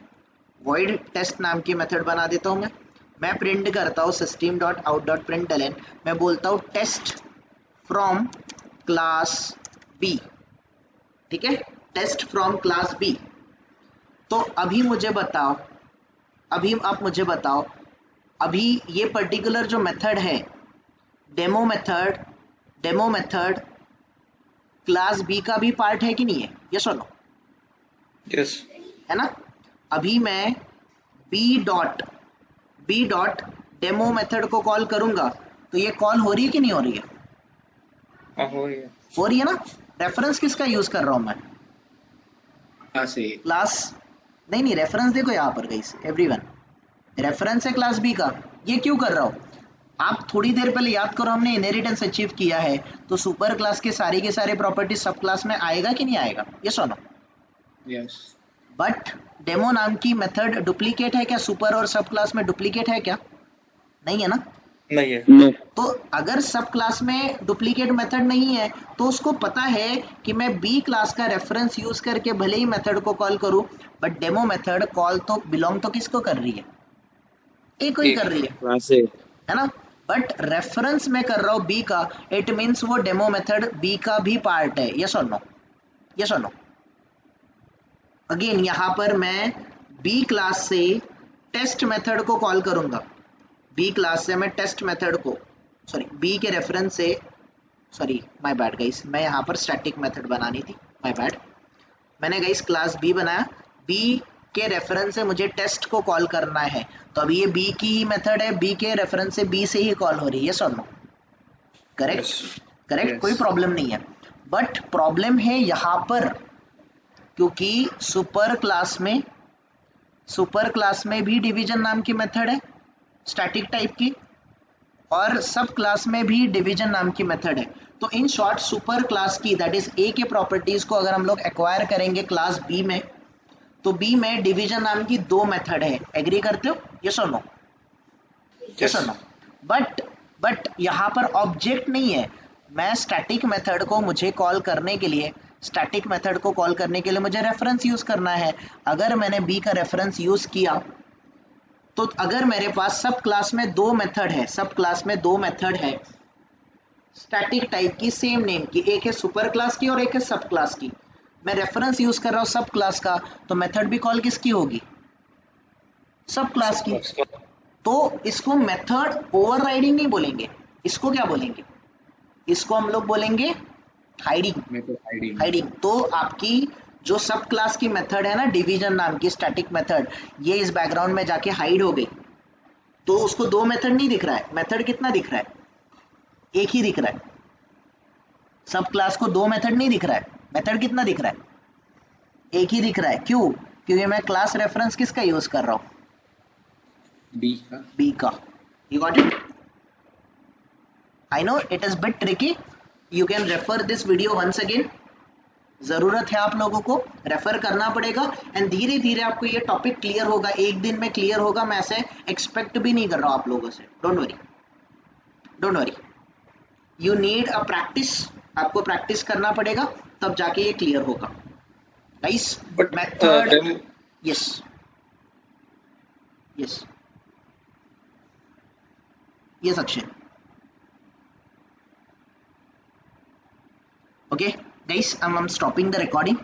void टेस्ट नाम की मेथड बना देता हूँ। मैं प्रिंट करता हूँ system.out.println, मैं बोलता हूँ टेस्ट फ्रॉम क्लास बी, ठीक है, टेस्ट फ्रॉम क्लास बी। तो अभी मुझे बताओ, अभी आप मुझे बताओ, अभी ये पर्टिकुलर जो मेथड है demo method, demo method class B का भी पार्ट है कि नहीं है? यस और नो? यस, है ना। अभी मैं बी डॉट डेमो मेथड को कॉल करूंगा तो ये कॉल हो रही है कि नहीं हो रही है? हो रही है ना। रेफरेंस किसका यूज कर रहा हूं मैं? क्लास नहीं, रेफरेंस देखो यहाँ पर गाइस एवरीवन, रेफरेंस है क्लास बी का। ये क्यों कर रहा हूँ? आप थोड़ी देर पहले याद करो, हमने इनहेरिटेंस अचीव किया है, तो सुपर क्लास के सारे प्रॉपर्टीज सब क्लास में आएगा कि नहीं आएगा? ये सुनो। यस। बट डेमो नाम की मेथड डुप्लीकेट है क्या? सुपर और सब क्लास में डुप्लीकेट है क्या? नहीं है ना। नहीं है। नो। तो अगर सब क्लास में डुप्लीकेट मेथड नहीं है तो उसको पता है कि मैं बी क्लास का रेफरेंस यूज करके भले ही मेथड को कॉल करूं, बट डेमो मेथड कॉल तो बिलोंग तो किसको कर रही है? ए को ही कर रही है, क्लास ए, है ना। बट रेफरेंस में कर रहा हूँ बी का, इट मीन्स वो डेमो मेथड बी का भी पार्ट है। यस और नो? यस और नो? अगेन यहाँ पर मैं बी क्लास से टेस्ट मेथड को कॉल करूंगा, बी क्लास से मैं टेस्ट मेथड को, सॉरी बी के रेफरेंस से सॉरी माय बैड गाइस, मैं यहाँ पर स्टैटिक मेथड बनानी थी, माय बैड। मैंने गाइस क्लास बी बनाया, बी के रेफरेंस से मुझे टेस्ट को कॉल करना है, तो अभी ये बी की ही मेथड है, बी के रेफरेंस से बी से ही कॉल हो रही है, यस और नो? करेक्ट, करेक्ट, कोई प्रॉब्लम नहीं है। बट प्रॉब्लम है यहाँ पर, क्योंकि सुपर क्लास में भी डिवीजन नाम की मेथड है स्टैटिक टाइप की, और सब क्लास में भी डिवीजन नाम की मेथड है। तो इन शॉर्ट सुपर क्लास की, दैट इज ए के प्रॉपर्टीज को अगर हम लोग एक्वायर करेंगे क्लास बी में, तो बी में डिवीजन नाम की 2 मेथड है। एग्री करते हो, यस और नो? यस और नो? बट यहाँ पर ऑब्जेक्ट नहीं है। मैं स्टैटिक मेथड को मुझे कॉल करने के लिए, स्टैटिक मेथड को कॉल करने के लिए मुझे रेफरेंस यूज करना है। अगर मैंने बी का रेफरेंस यूज किया, तो अगर मेरे पास सब क्लास में 2 मेथड है, सब क्लास में 2 मेथड है स्टैटिक टाइप की, सेम नेम की, एक है सुपर क्लास की और एक है सब क्लास की, मैं रेफरेंस यूज कर रहा हूँ सब क्लास का, तो मेथड भी कॉल किसकी होगी? सब क्लास की। तो इसको मेथड ओवरराइडिंग नहीं बोलेंगे, इसको क्या बोलेंगे? इसको हम लोग बोलेंगे हाइडिंग। हाइडिंग। तो आपकी जो सब क्लास की मेथड है ना, डिवीजन नाम की स्टैटिक मेथड, ये इस बैकग्राउंड में जाके हाइड हो गई, तो उसको 2 मेथड नहीं दिख रहा है। मेथड कितना दिख रहा है? एक ही दिख रहा है। सब क्लास को 2 मेथड नहीं दिख रहा है, मेथड कितना दिख रहा है? एक ही दिख रहा है। क्यों? क्योंकि मैं क्लास रेफरेंस किसका यूज कर रहा हूँ? बी का। You got it? I know it is bit tricky. You can refer this video once again. जरूरत है आप लोगों को रेफर करना पड़ेगा, एंड धीरे धीरे आपको ये टॉपिक क्लियर होगा, एक दिन में क्लियर होगा। मैं ऐसे एक्सपेक्ट भी नहीं कर रहा हूँ आप लोगों से। Don't worry, you need a practice. आपको प्रैक्टिस करना पड़ेगा, तब जाके ये क्लियर होगा guys. Method, yes Akshay. Okay guys, I'm stopping the recording.